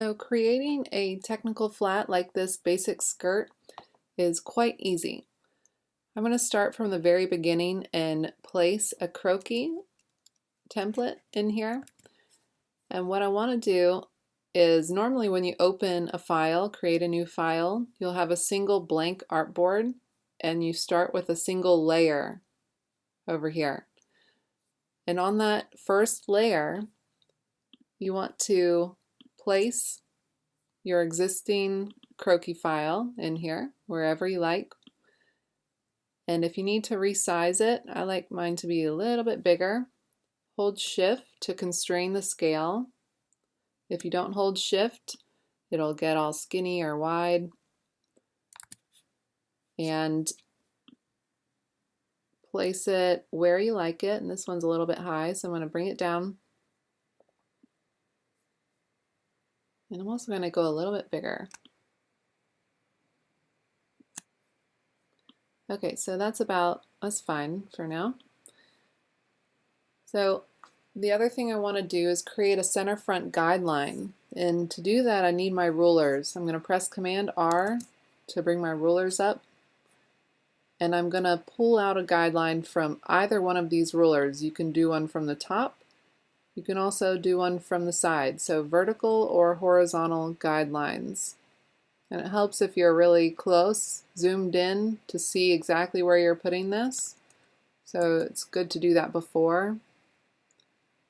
So creating a technical flat like this basic skirt is quite easy. I'm going to start from the very beginning and place a croquis template in here. And what I want to do is normally when you open a file, create a new file, you'll have a single blank artboard and you start with a single layer over here. And on that first layer, you want to place your existing croquis file in here, wherever you like. And if you need to resize it, I like mine to be a little bit bigger. Hold Shift to constrain the scale. If you don't hold Shift, it'll get all skinny or wide. And place it where you like it. And this one's a little bit high, so I'm going to bring it down. And I'm also going to go a little bit bigger. Okay, so that's fine for now. So the other thing I want to do is create a center front guideline. And to do that, I need my rulers. I'm going to press Command R to bring my rulers up. And I'm going to pull out a guideline from either one of these rulers. You can do one from the top. You can also do one from the side, so vertical or horizontal guidelines. And it helps if you're really close, zoomed in, to see exactly where you're putting this. So it's good to do that before.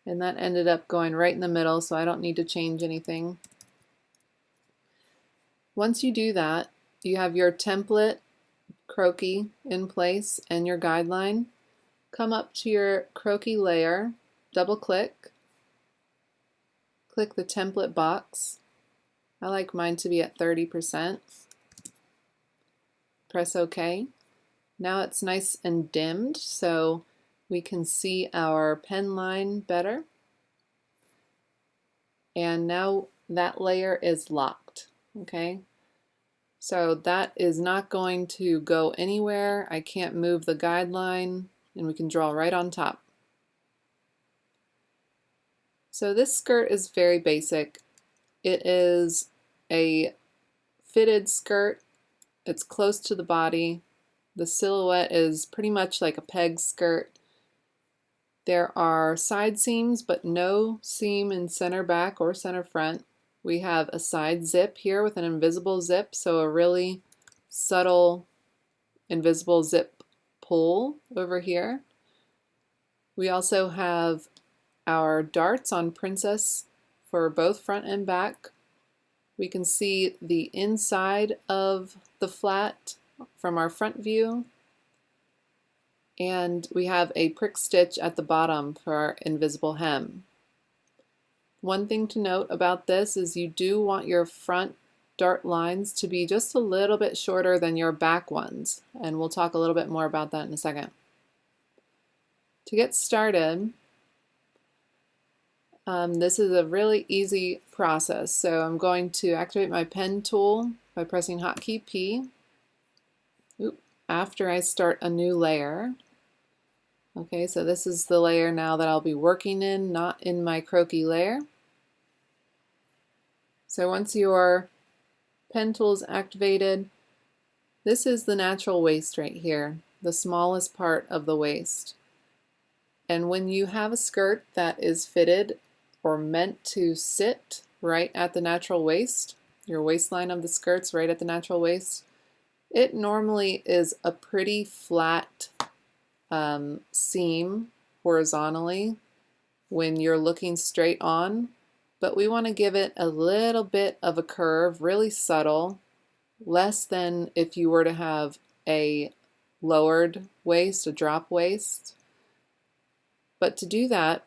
And that ended up going right in the middle, so I don't need to change anything. Once you do that, you have your template croquis in place and your guideline. Come up to your croquis layer, double click, click the template box. I like mine to be at 30%. Press OK. Now it's nice and dimmed so we can see our pen line better. And now that layer is locked. Okay, so that is not going to go anywhere. I can't move the guideline, and we can draw right on top. So this skirt is very basic. It is a fitted skirt. It's close to the body. The silhouette is pretty much like a peg skirt. There are side seams, but no seam in center back or center front. We have a side zip here with an invisible zip, so a really subtle invisible zip pull over here. We also have our darts on Princess for both front and back. We can see the inside of the flat from our front view. And we have a prick stitch at the bottom for our invisible hem. One thing to note about this is you do want your front dart lines to be just a little bit shorter than your back ones, and we'll talk a little bit more about that in a second. To get started, this is a really easy process. So I'm going to activate my pen tool by pressing hotkey P after I start a new layer. Okay, so this is the layer now that I'll be working in, not in my croquis layer. So once your pen tool is activated, this is the natural waist right here, the smallest part of the waist. And when you have a skirt that is fitted or meant to sit right at the natural waist, your waistline of the skirt's right at the natural waist, it normally is a pretty flat seam horizontally when you're looking straight on, but we want to give it a little bit of a curve, really subtle, less than if you were to have a lowered waist, a drop waist. But to do that,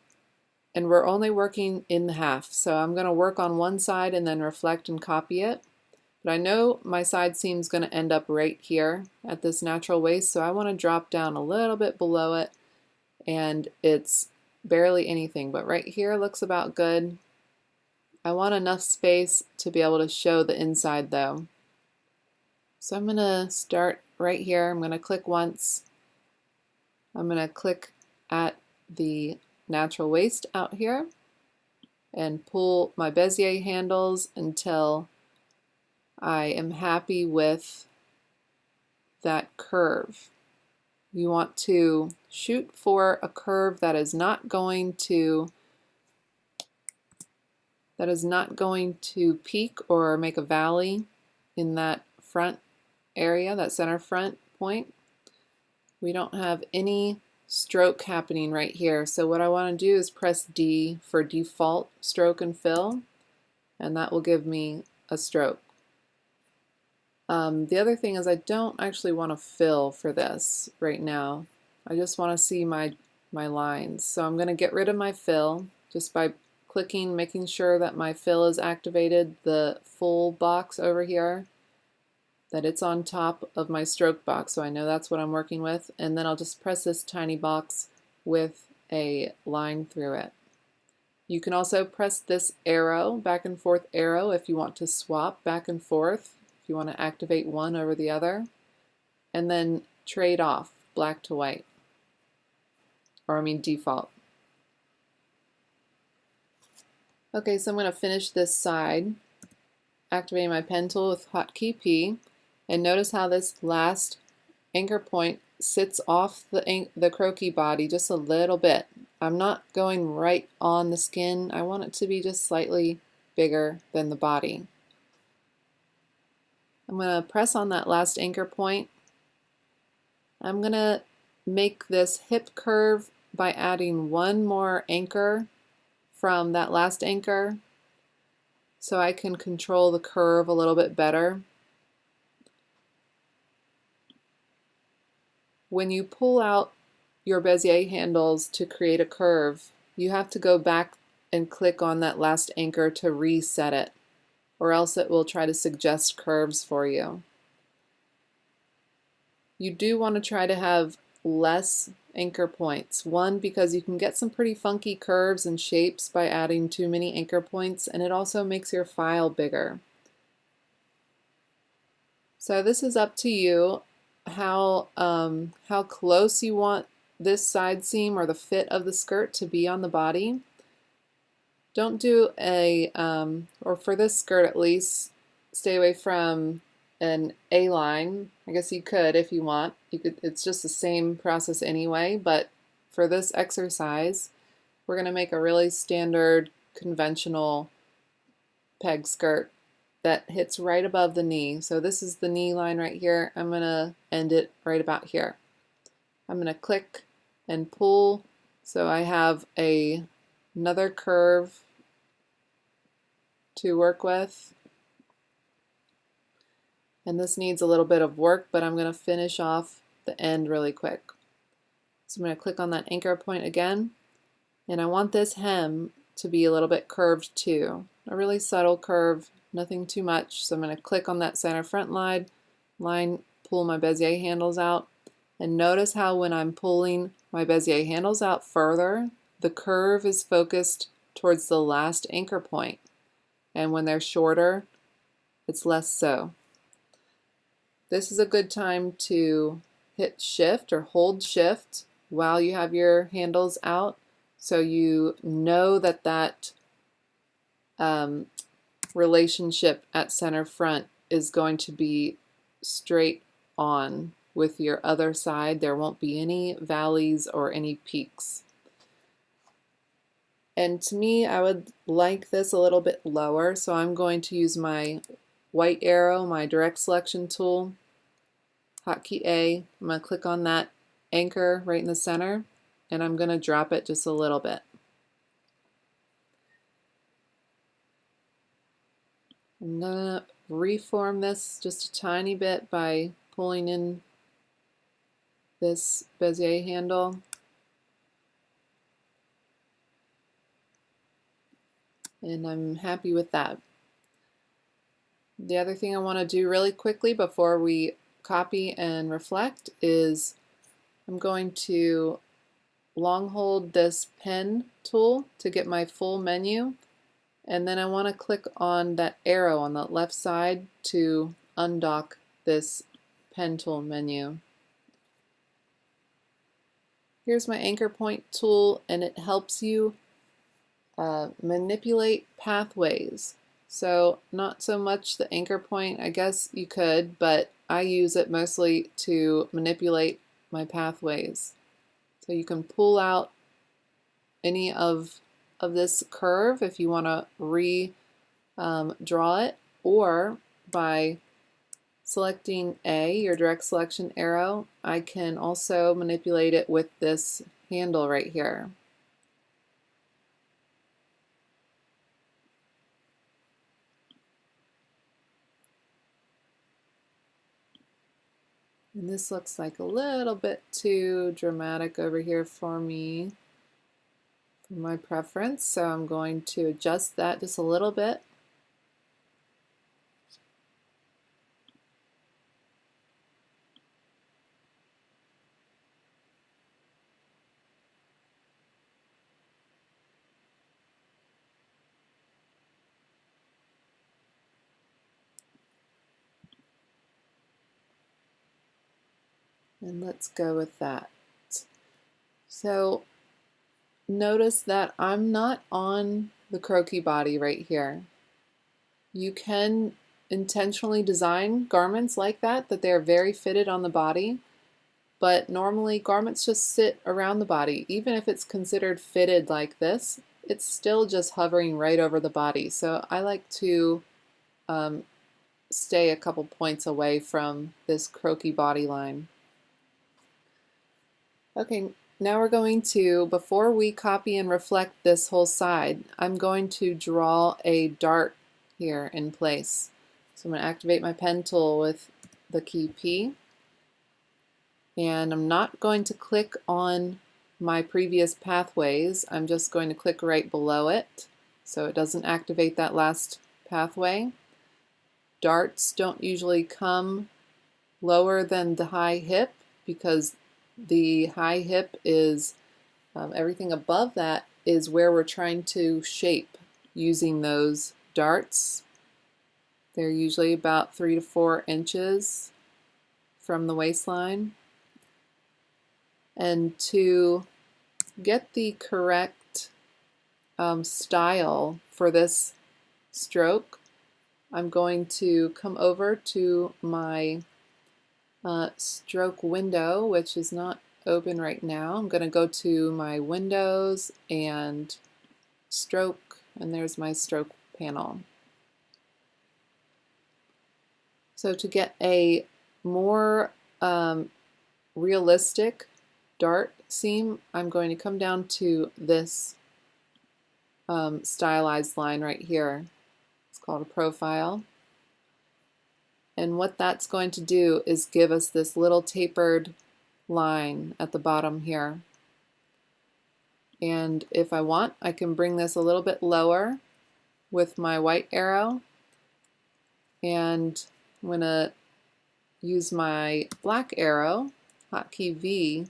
and we're only working in the half, so I'm going to work on one side and then reflect and copy it. But I know my side seam is going to end up right here at this natural waist, so I want to drop down a little bit below it, and it's barely anything, but right here looks about good. I want enough space to be able to show the inside though. So I'm going to start right here. I'm going to click once. I'm going to click at the natural waist out here, and pull my Bezier handles until I am happy with that curve. You want to shoot for a curve that is not going to peak or make a valley in that front area, that center front point. We don't have any stroke happening right here, so what I want to do is press D for default stroke and fill, and that will give me a stroke. The other thing is I don't actually want to fill for this right now. I just want to see my lines. So I'm going to get rid of my fill just by clicking, making sure that my fill is activated, the full box over here, that it's on top of my stroke box, so I know that's what I'm working with, and then I'll just press this tiny box with a line through it. You can also press this arrow, back and forth arrow, if you want to swap back and forth, if you want to activate one over the other, and then trade off black to white, or I mean default. Okay, so I'm going to finish this side, activating my pen tool with hotkey P, and notice how this last anchor point sits off the croquis body just a little bit. I'm not going right on the skin. I want it to be just slightly bigger than the body. I'm going to press on that last anchor point. I'm going to make this hip curve by adding one more anchor from that last anchor so I can control the curve a little bit better. When you pull out your Bezier handles to create a curve, you have to go back and click on that last anchor to reset it, or else it will try to suggest curves for you. You do want to try to have less anchor points. One, because you can get some pretty funky curves and shapes by adding too many anchor points, and it also makes your file bigger. So this is up to you how close you want this side seam or the fit of the skirt to be on the body. Don't do a, or for this skirt at least, stay away from an A-line. I guess you could if you want. It's just the same process anyway, but for this exercise, we're going to make a really standard, conventional peg skirt that hits right above the knee. So this is the knee line right here. I'm going to end it right about here. I'm going to click and pull so I have another curve to work with. And this needs a little bit of work, but I'm going to finish off the end really quick. So I'm going to click on that anchor point again, and I want this hem to be a little bit curved too. A really subtle curve, nothing too much. So I'm going to click on that center front line, pull my Bezier handles out, and notice how when I'm pulling my Bezier handles out further, the curve is focused towards the last anchor point. And when they're shorter, it's less so. This is a good time to hit shift or hold shift while you have your handles out, so you know that that relationship at center front is going to be straight on with your other side. There won't be any valleys or any peaks. And to me, I would like this a little bit lower, so I'm going to use my white arrow, my direct selection tool, hotkey A. I'm going to click on that anchor right in the center, and I'm going to drop it just a little bit. I'm going to reform this just a tiny bit by pulling in this Bezier handle. And I'm happy with that. The other thing I want to do really quickly before we copy and reflect is I'm going to long hold this pen tool to get my full menu, and then I want to click on that arrow on the left side to undock this pen tool menu. Here's my anchor point tool, and it helps you manipulate pathways. So not so much the anchor point, I guess you could, but I use it mostly to manipulate my pathways. So you can pull out any of this curve if you want to draw it, or by selecting A, your direct selection arrow, I can also manipulate it with this handle right here. And this looks like a little bit too dramatic over here for me, for my preference, so I'm going to adjust that just a little bit. And let's go with that. So notice that I'm not on the croquis body right here. You can intentionally design garments like that they're very fitted on the body, but normally garments just sit around the body. Even if it's considered fitted like this, it's still just hovering right over the body. So I like to stay a couple points away from this croquis body line. Okay, now we're going to, before we copy and reflect this whole side, I'm going to draw a dart here in place. So I'm going to activate my pen tool with the key P, and I'm not going to click on my previous pathways. I'm just going to click right below it so it doesn't activate that last pathway. Darts don't usually come lower than the high hip because the high hip is everything above that is where we're trying to shape using those darts. They're usually about 3 to 4 inches from the waistline. And to get the correct style for this stroke, I'm going to come over to my stroke window, which is not open right now. I'm going to go to my windows and stroke, and there's my stroke panel. So to get a more realistic dart seam, I'm going to come down to this stylized line right here. It's called a profile. And what that's going to do is give us this little tapered line at the bottom here. And if I want, I can bring this a little bit lower with my white arrow. And I'm going to use my black arrow, hotkey V,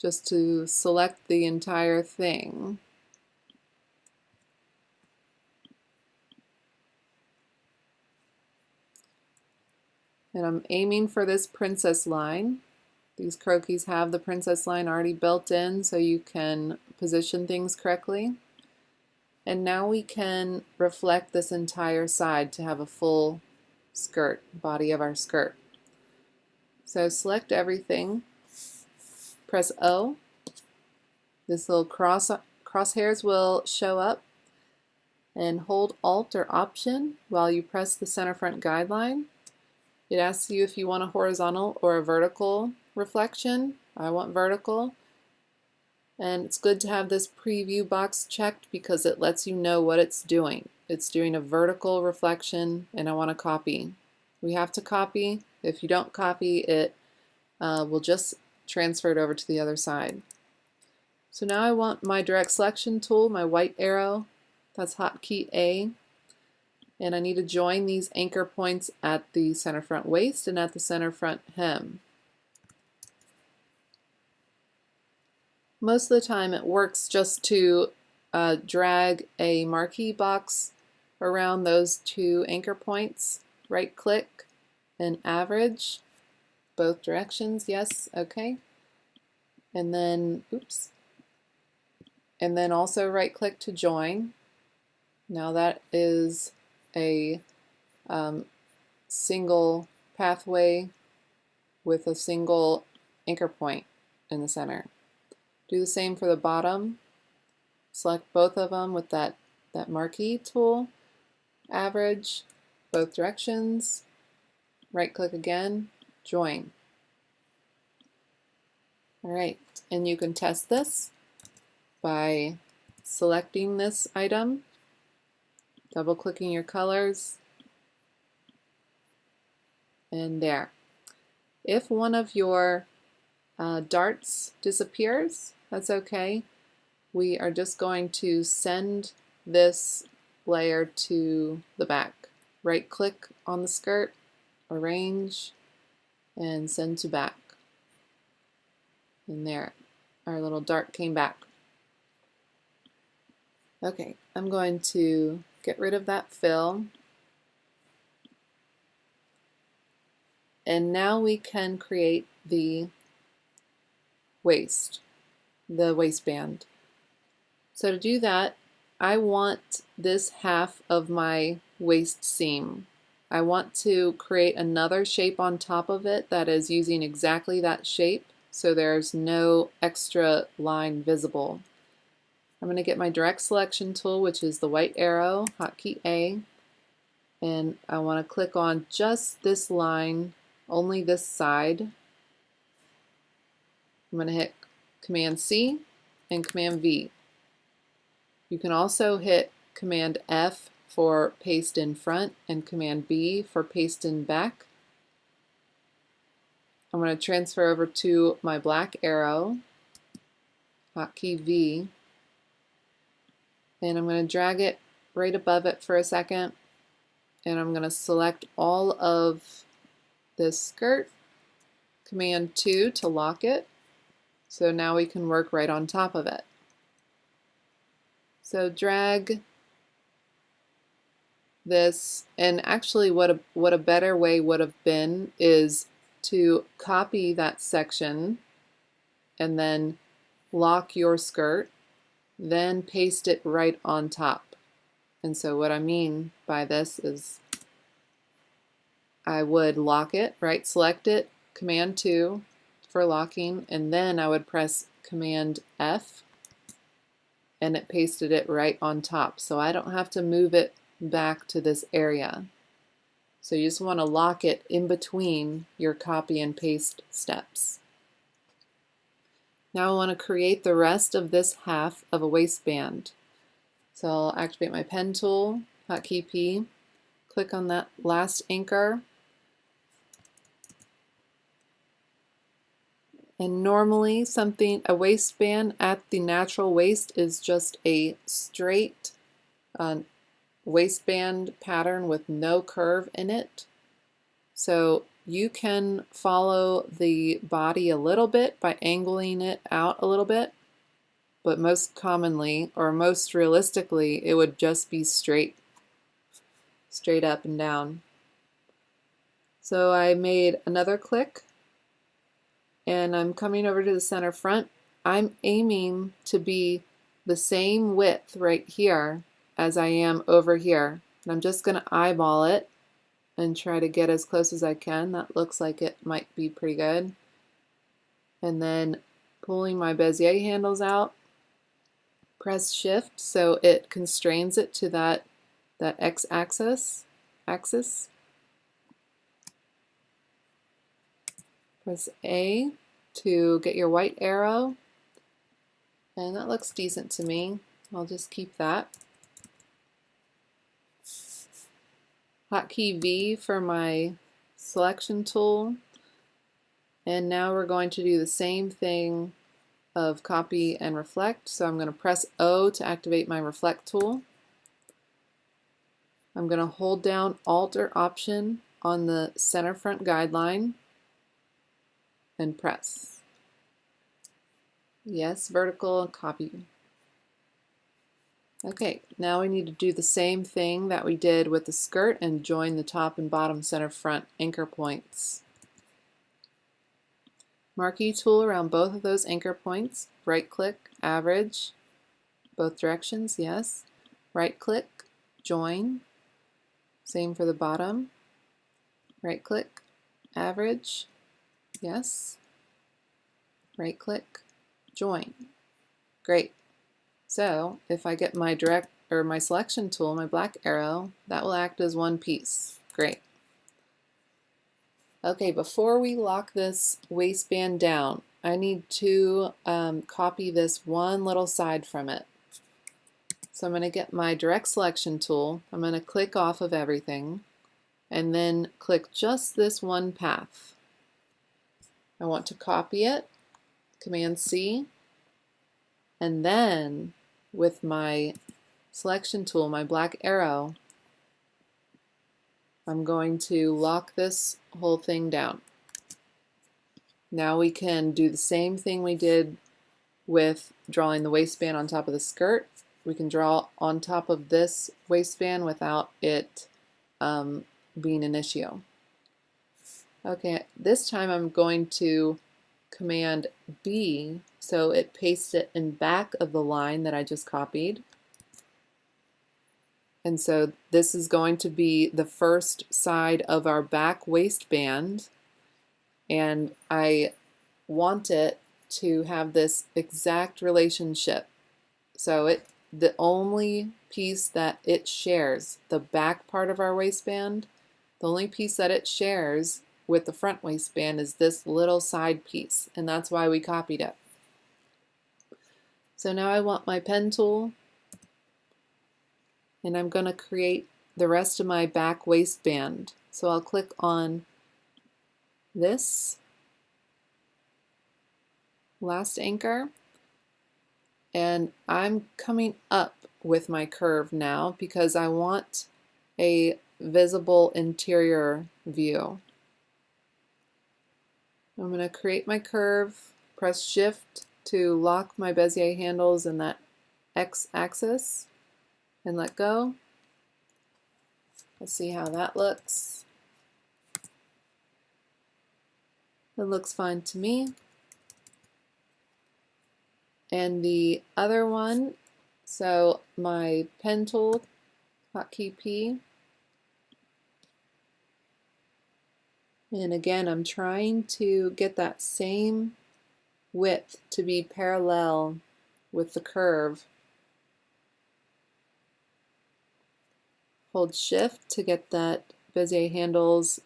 just to select the entire thing. And I'm aiming for this princess line. These croquis have the princess line already built in so you can position things correctly. And now we can reflect this entire side to have a full skirt, body of our skirt. So select everything, press O. This little crosshairs will show up, and hold Alt or Option while you press the center front guideline. It asks you if you want a horizontal or a vertical reflection. I want vertical. And it's good to have this preview box checked because it lets you know what it's doing. It's doing a vertical reflection, and I want to copy. We have to copy. If you don't copy, it will just transfer it over to the other side. So now I want my direct selection tool, my white arrow, that's hotkey A, and I need to join these anchor points at the center front waist and at the center front hem. Most of the time it works just to drag a marquee box around those two anchor points, right click and average both directions, yes, okay. And then, oops, and then also right click to join. Now that is a single pathway with a single anchor point in the center. Do the same for the bottom. Select both of them with that marquee tool, average, both directions, right click again, join. Alright, and you can test this by selecting this item, double clicking your colors, and there. If one of your darts disappears, that's okay. We are just going to send this layer to the back. Right click on the skirt, arrange, and send to back. And there, our little dart came back. Okay, I'm going to get rid of that fill. And now we can create the waistband. So to do that, I want this half of my waist seam. I want to create another shape on top of it that is using exactly that shape, so there's no extra line visible. I'm going to get my direct selection tool, which is the white arrow, hotkey A, and I want to click on just this line, only this side. I'm going to hit Command C and Command V. You can also hit Command F for paste in front and Command B for paste in back. I'm going to transfer over to my black arrow, hotkey V, and I'm going to drag it right above it for a second, and I'm going to select all of this skirt, Command 2 to lock it, so now we can work right on top of it. So drag this, and actually what a better way would have been is to copy that section and then lock your skirt, then paste it right on top. And so what I mean by this is I would lock it, right select it, Command 2 for locking, and then I would press Command F and it pasted it right on top. So I don't have to move it back to this area. So you just want to lock it in between your copy and paste steps. Now I want to create the rest of this half of a waistband. So I'll activate my pen tool, hotkey P, click on that last anchor, and normally a waistband at the natural waist is just a straight waistband pattern with no curve in it. So you can follow the body a little bit by angling it out a little bit, but most commonly, or most realistically, it would just be straight up and down. So I made another click, and I'm coming over to the center front. I'm aiming to be the same width right here as I am over here. And I'm just going to eyeball it and try to get as close as I can. That looks like it might be pretty good. And then pulling my Bezier handles out, press Shift so it constrains it to that x-axis. Press A to get your white arrow, and that looks decent to me. I'll just keep that. Hotkey V for my selection tool, and now we're going to do the same thing of copy and reflect. So I'm going to press O to activate my reflect tool. I'm going to hold down Alt or Option on the center front guideline and press. Yes, vertical and copy. Okay, now we need to do the same thing that we did with the skirt and join the top and bottom center front anchor points. Marquee tool around both of those anchor points, right click, average, both directions, yes. Right click, join, same for the bottom. Right click, average, yes. Right click, join. Great. So if I get my my selection tool, my black arrow, that will act as one piece. Great. Okay, before we lock this waistband down, I need to copy this one little side from it. So I'm going to get my direct selection tool. I'm going to click off of everything and then click just this one path. I want to copy it, Command C, and then with my selection tool, my black arrow, I'm going to lock this whole thing down. Now we can do the same thing we did with drawing the waistband on top of the skirt. We can draw on top of this waistband without it being an issue. Okay, this time I'm going to Command B so it pastes it in back of the line that I just copied. And so this is going to be the first side of our back waistband, and I want it to have this exact relationship. So the only piece that it shares, the back part of our waistband, the only piece that it shares with the front waistband is this little side piece, and that's why we copied it. So now I want my pen tool, and I'm going to create the rest of my back waistband. So I'll click on this last anchor, and I'm coming up with my curve now because I want a visible interior view. I'm going to create my curve, press Shift to lock my Bezier handles in that X axis, and let go. Let's see how that looks. It looks fine to me. And the other one, so my pen tool, hotkey P, and again I'm trying to get that same width to be parallel with the curve. Hold Shift to get that Bezier handles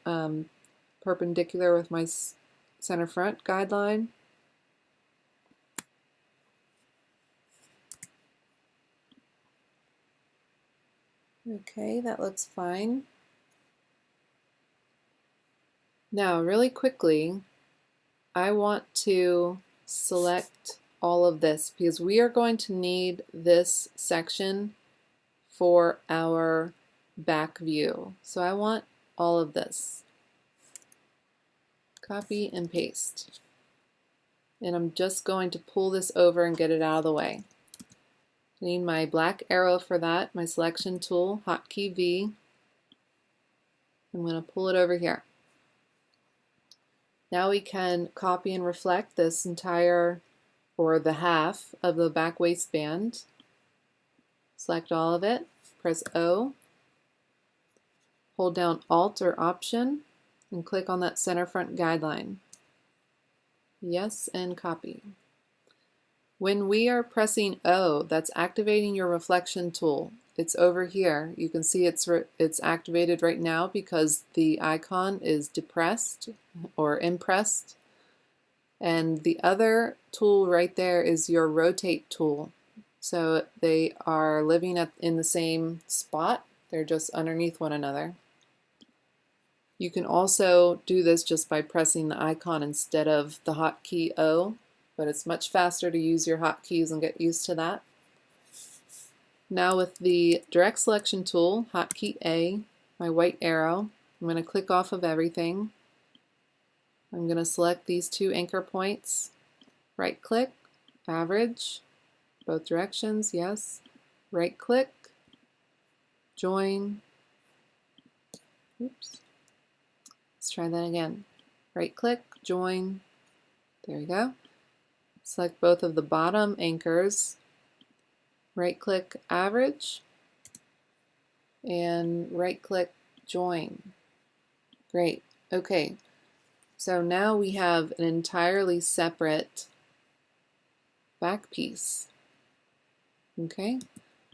perpendicular with my center front guideline. Okay, that looks fine. Now, really quickly, I want to select all of this because we are going to need this section for our back view. So I want all of this. Copy and paste. And I'm just going to pull this over and get it out of the way. I need my black arrow for that, my selection tool, hotkey V. I'm going to pull it over here. Now we can copy and reflect this entire, or the half of the back waistband. Select all of it, press O, hold down Alt or Option, and click on that center front guideline. Yes, and copy. When we are pressing O, that's activating your reflection tool. It's over here. You can see it's activated right now because the icon is depressed or impressed. And the other tool right there is your rotate tool. So they are living in the same spot. They're just underneath one another. You can also do this just by pressing the icon instead of the hotkey O, but it's much faster to use your hotkeys and get used to that. Now with the direct selection tool, hotkey A, my white arrow, I'm going to click off of everything. I'm going to select these two anchor points, right click, average, both directions, yes, right click, join, oops, let's try that again, right click, join, there we go. Select both of the bottom anchors. right click average, and right click join. Great. Okay, so now we have an entirely separate back piece. Okay,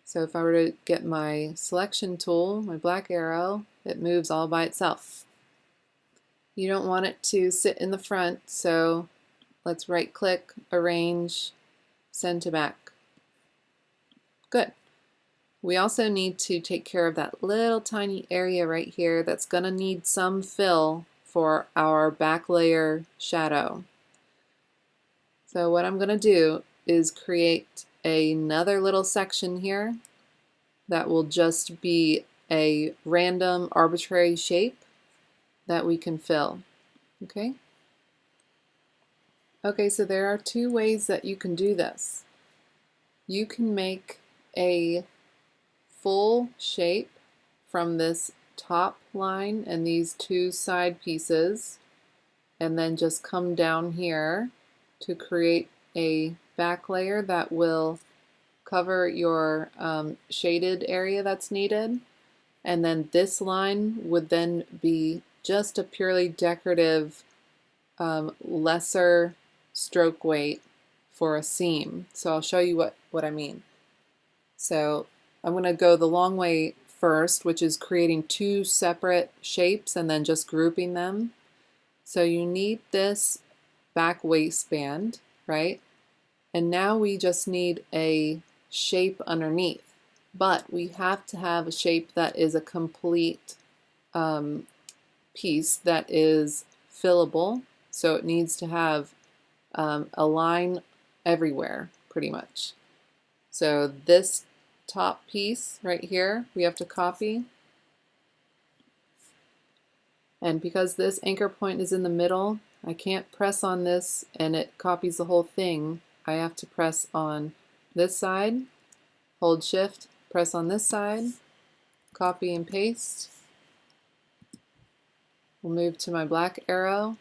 so if I were to get my selection tool, my black arrow, it moves all by itself. You don't want it to sit in the front, so let's right click, arrange, send to back. Good. We also need to take care of that little tiny area right here that's going to need some fill for our back layer shadow. So what I'm going to do is create another little section here that will just be a random arbitrary shape that we can fill. Okay? Okay, so there are two ways that you can do this. You can make a full shape from this top line and these two side pieces, and then just come down here to create a back layer that will cover your shaded area that's needed. And then this line would then be just a purely decorative, lesser stroke weight for a seam. So I'll show you what I mean. So I'm going to go the long way first, which is creating two separate shapes and then just grouping them. So you need this back waistband, right? And now we just need a shape underneath. But we have to have a shape that is a complete piece that is fillable. So it needs to have a line everywhere, pretty much. So this top piece right here, we have to copy. And because this anchor point is in the middle, I can't press on this and it copies the whole thing. I have to press on this side, hold shift, press on this side, copy and paste. We'll move to my black arrow.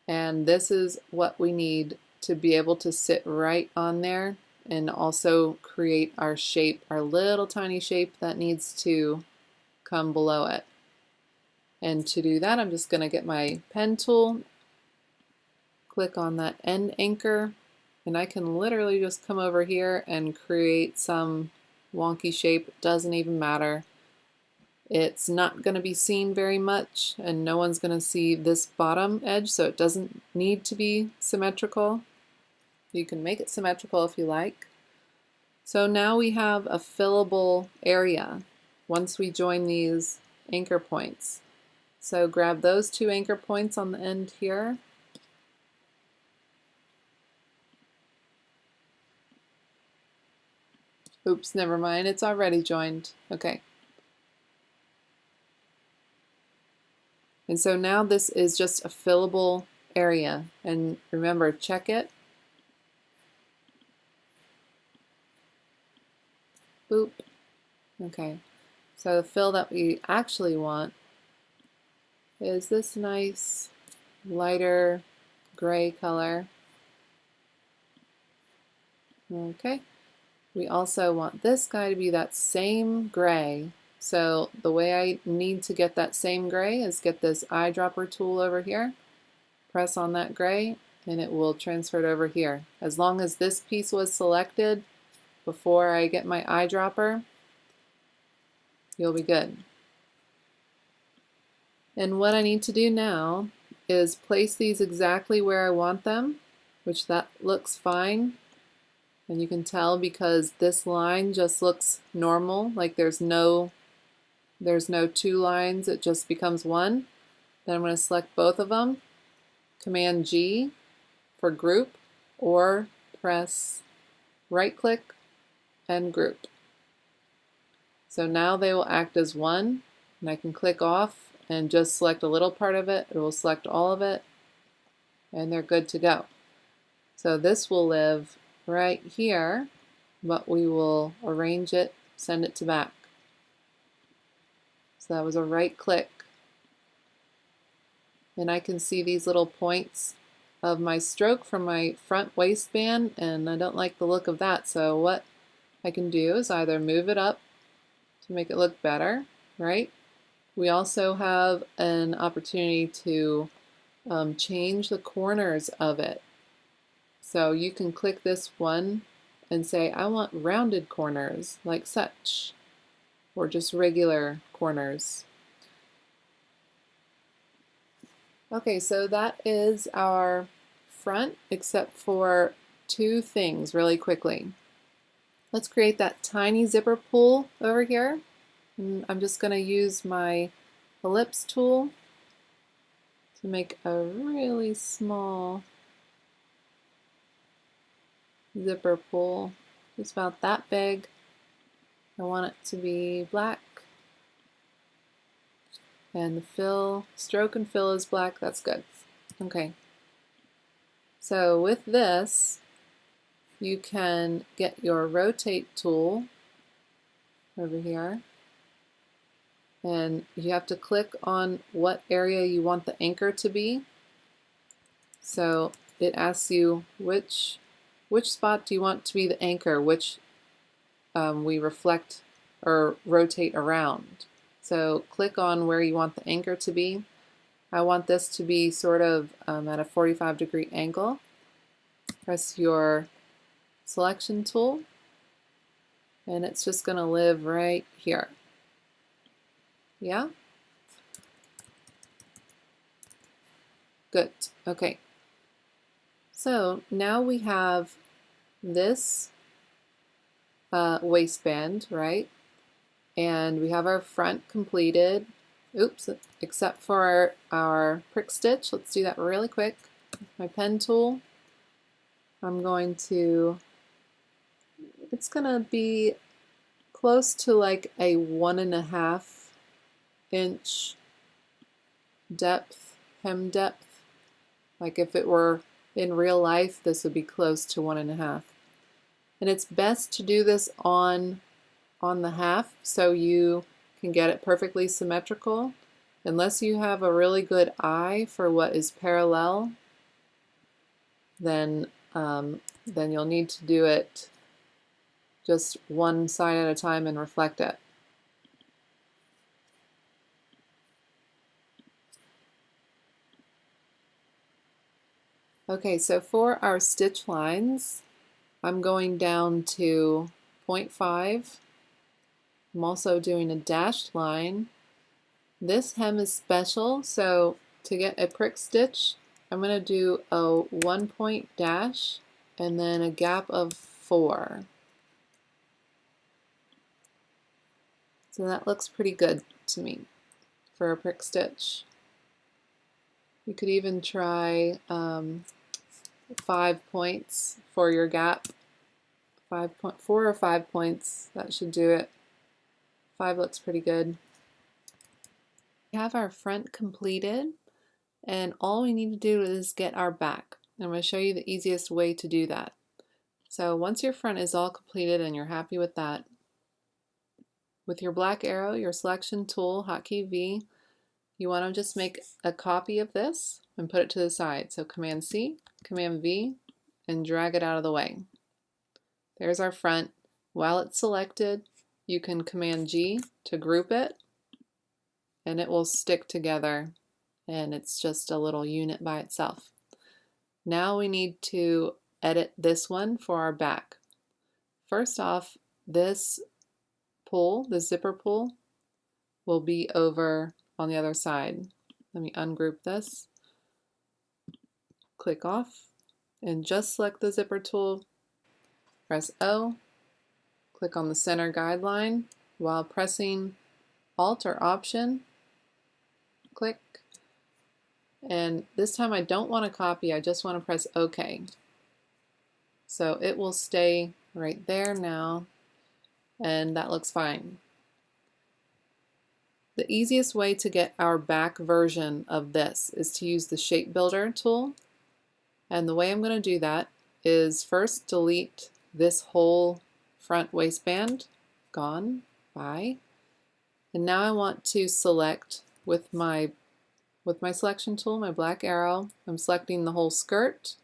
And this is what we need to be able to sit right on there and also create our shape, our little tiny shape that needs to come below it. And to do that, I'm just going to get my pen tool, click on that end anchor, and I can literally just come over here and create some wonky shape. It doesn't even matter. It's not going to be seen very much, and no one's going to see this bottom edge, so it doesn't need to be symmetrical. You can make it symmetrical if you like. So now we have a fillable area once we join these anchor points. So grab those two anchor points on the end here. Oops, never mind, it's already joined. Okay. And so now this is just a fillable area. And remember, check it. Boop. Okay. So the fill that we actually want is this nice lighter gray color. Okay. We also want this guy to be that same gray. So the way I need to get that same gray is get this eyedropper tool over here, press on that gray, and it will transfer it over here. As long as this piece was selected before I get my eyedropper, you'll be good. And what I need to do now is place these exactly where I want them, which that looks fine. And you can tell because this line just looks normal, like there's no two lines, it just becomes one. Then I'm going to select both of them, Command G for group, or press right click and group. So now they will act as one, and I can click off and just select a little part of it. It will select all of it, and they're good to go. So this will live right here, but we will arrange it, send it to back. So that was a right click. And I can see these little points of my stroke from my front waistband, and I don't like the look of that, so what I can do is either move it up to make it look better, right? We also have an opportunity to change the corners of it. So you can click this one and say, I want rounded corners like such, or just regular corners. Okay, so that is our front, except for two things really quickly. Let's create that tiny zipper pull over here. And I'm just going to use my ellipse tool to make a really small zipper pull, just about that big. I want it to be black, and the fill, stroke and fill is black. That's good. Okay, so with this you can get your rotate tool over here, and you have to click on what area you want the anchor to be. So it asks you which spot do you want to be the anchor, which we reflect or rotate around. So click on where you want the anchor to be. I want this to be sort of at a 45-degree angle. Press your selection tool, and it's just going to live right here. Yeah? Good. Okay. So now we have this waistband, right? And we have our front completed. Oops, except for our prick stitch. Let's do that really quick. My pen tool. I'm going to, it's gonna be close to like a 1.5 inch depth, hem depth. Like if it were in real life, this would be close to 1.5. And it's best to do this on the half so you can get it perfectly symmetrical. Unless you have a really good eye for what is parallel, then you'll need to do it just one side at a time and reflect it. Okay, so for our stitch lines, I'm going down to 0.5. I'm also doing a dashed line. This hem is special, so to get a prick stitch, I'm going to do a 1-point dash and then a gap of 4. So that looks pretty good to me for a prick stitch. You could even try 5 points for your gap. 4 or 5 points, that should do it. 5 looks pretty good. We have our front completed, and all we need to do is get our back. I'm going to show you the easiest way to do that. So once your front is all completed and you're happy with that, with your black arrow, your selection tool, hotkey V, you want to just make a copy of this and put it to the side. So Command C, Command V, and drag it out of the way. There's our front. While it's selected, you can Command G to group it, and it will stick together, and it's just a little unit by itself. Now we need to edit this one for our back. First off, this pull, the zipper pull, will be over on the other side. Let me ungroup this, click off, and just select the zipper tool, press O, click on the center guideline while pressing Alt or Option, click, and this time I don't want to copy, I just want to press OK. So it will stay right there now, and that looks fine. The easiest way to get our back version of this is to use the Shape Builder tool, and the way I'm going to do that is first delete this whole front waistband, gone, bye. And now I want to select with my with my selection tool, my black arrow, I'm selecting the whole skirt,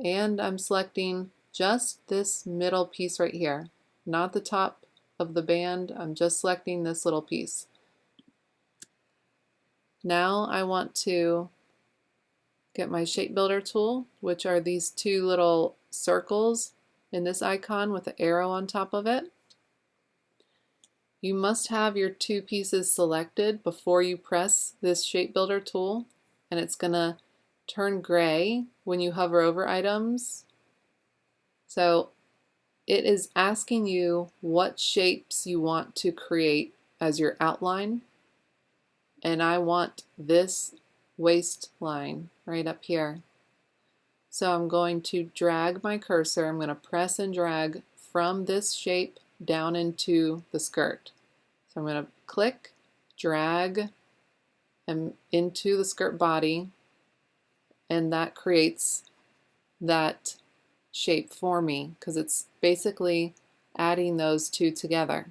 and I'm selecting just this middle piece right here, not the top of the band. I'm just selecting this little piece. Now I want to get my shape builder tool, which are these two little circles in this icon with the arrow on top of it. You must have your two pieces selected before you press this shape builder tool, and it's gonna turn gray when you hover over items. So it is asking you what shapes you want to create as your outline, and I want this waistline right up here. So I'm going to drag my cursor, I'm going to press and drag from this shape down into the skirt. So I'm going to click, drag, and into the skirt body, and that creates that shape for me because it's basically adding those two together.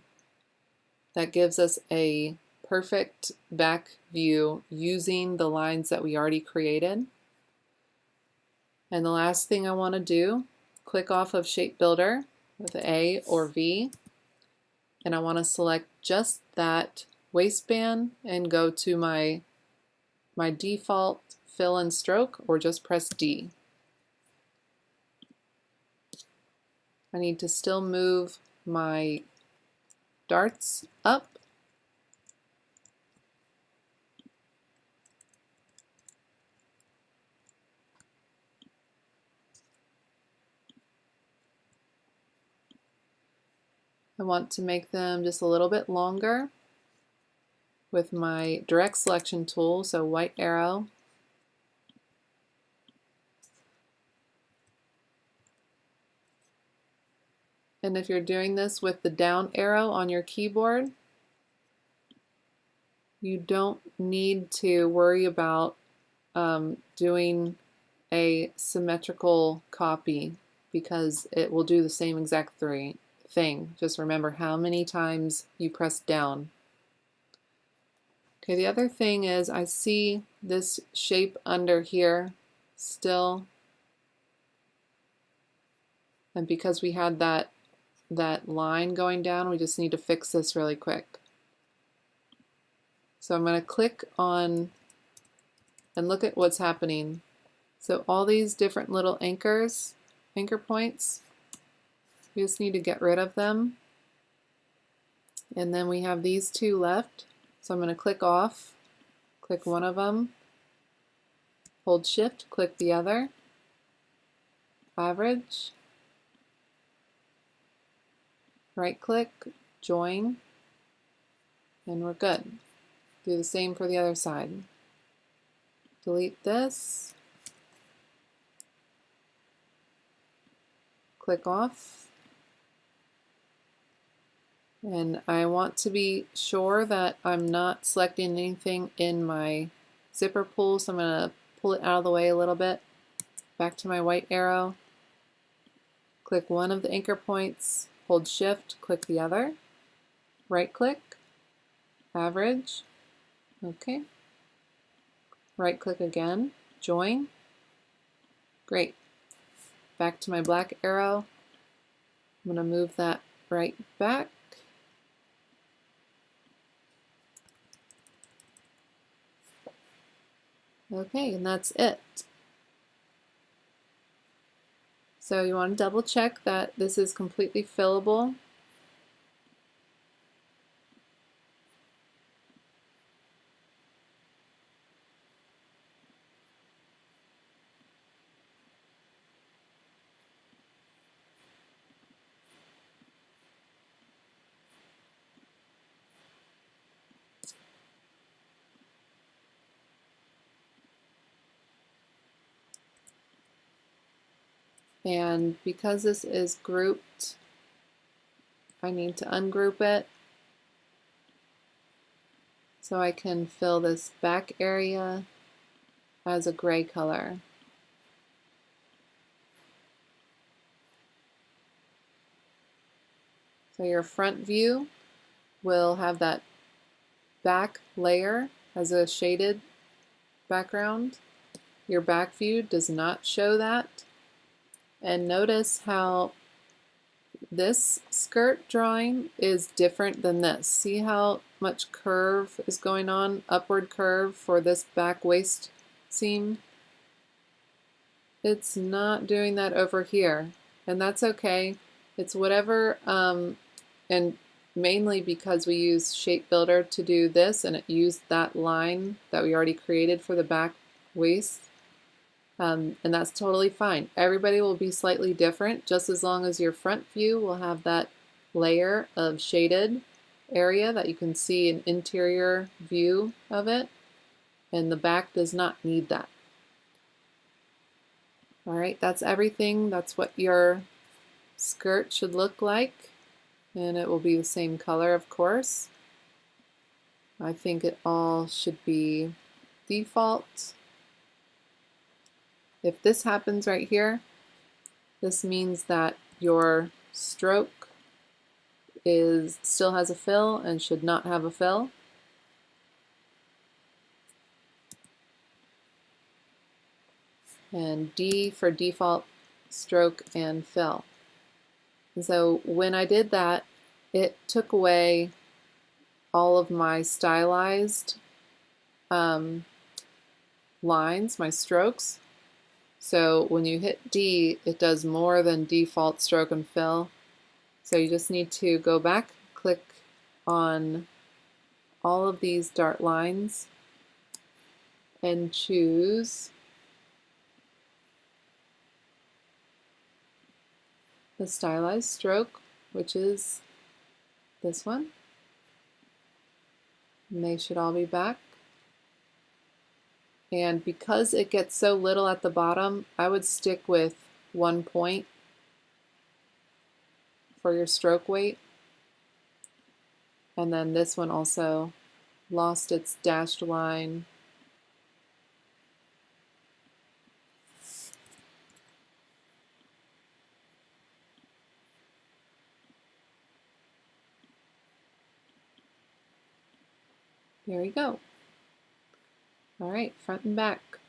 That gives us a perfect back view using the lines that we already created. And the last thing I want to do, click off of Shape Builder with A or V, and I want to select just that waistband and go to my default fill and stroke, or just press D. I need to still move my darts up. I want to make them just a little bit longer with my direct selection tool, so white arrow. And if you're doing this with the down arrow on your keyboard, you don't need to worry about doing a symmetrical copy because it will do the same exact thing. Just remember how many times you press down. Okay, the other thing is I see this shape under here still, and because we had that line going down, we just need to fix this really quick. So I'm going to click on and look at what's happening. So all these different little anchor points, we just need to get rid of them. And then we have these two left. So I'm going to click off, click one of them, hold Shift, click the other, average, right click, join, and we're good. Do the same for the other side. Delete this, click off, and I want to be sure that I'm not selecting anything in my zipper pull, so I'm going to pull it out of the way a little bit. Back to my white arrow, click one of the anchor points, hold Shift, click the other, right click, average, okay, right click again, join, great. Back to my black arrow, I'm going to move that right back. Okay, and that's it. So you want to double check that this is completely fillable. And because this is grouped, I need to ungroup it so I can fill this back area as a gray color. So your front view will have that back layer as a shaded background. Your back view does not show that. And notice how this skirt drawing is different than this. See how much curve is going on, upward curve for this back waist seam? It's not doing that over here, and that's okay. It's whatever, and mainly because we use Shape Builder to do this, and it used that line that we already created for the back waist. And that's totally fine. Everybody will be slightly different, just as long as your front view will have that layer of shaded area that you can see an interior view of it, and the back does not need that. All right, that's everything. That's what your skirt should look like, and it will be the same color, of course. I think it all should be default. If this happens right here, this means that your stroke still has a fill and should not have a fill. And D for default stroke and fill. And so when I did that, it took away all of my stylized lines, my strokes. So when you hit D, it does more than default stroke and fill. So you just need to go back, click on all of these dart lines, and choose the stylized stroke, which is this one. And they should all be back. And because it gets so little at the bottom, I would stick with 1 point for your stroke weight. And then this one also lost its dashed line. There we go. All right, front and back.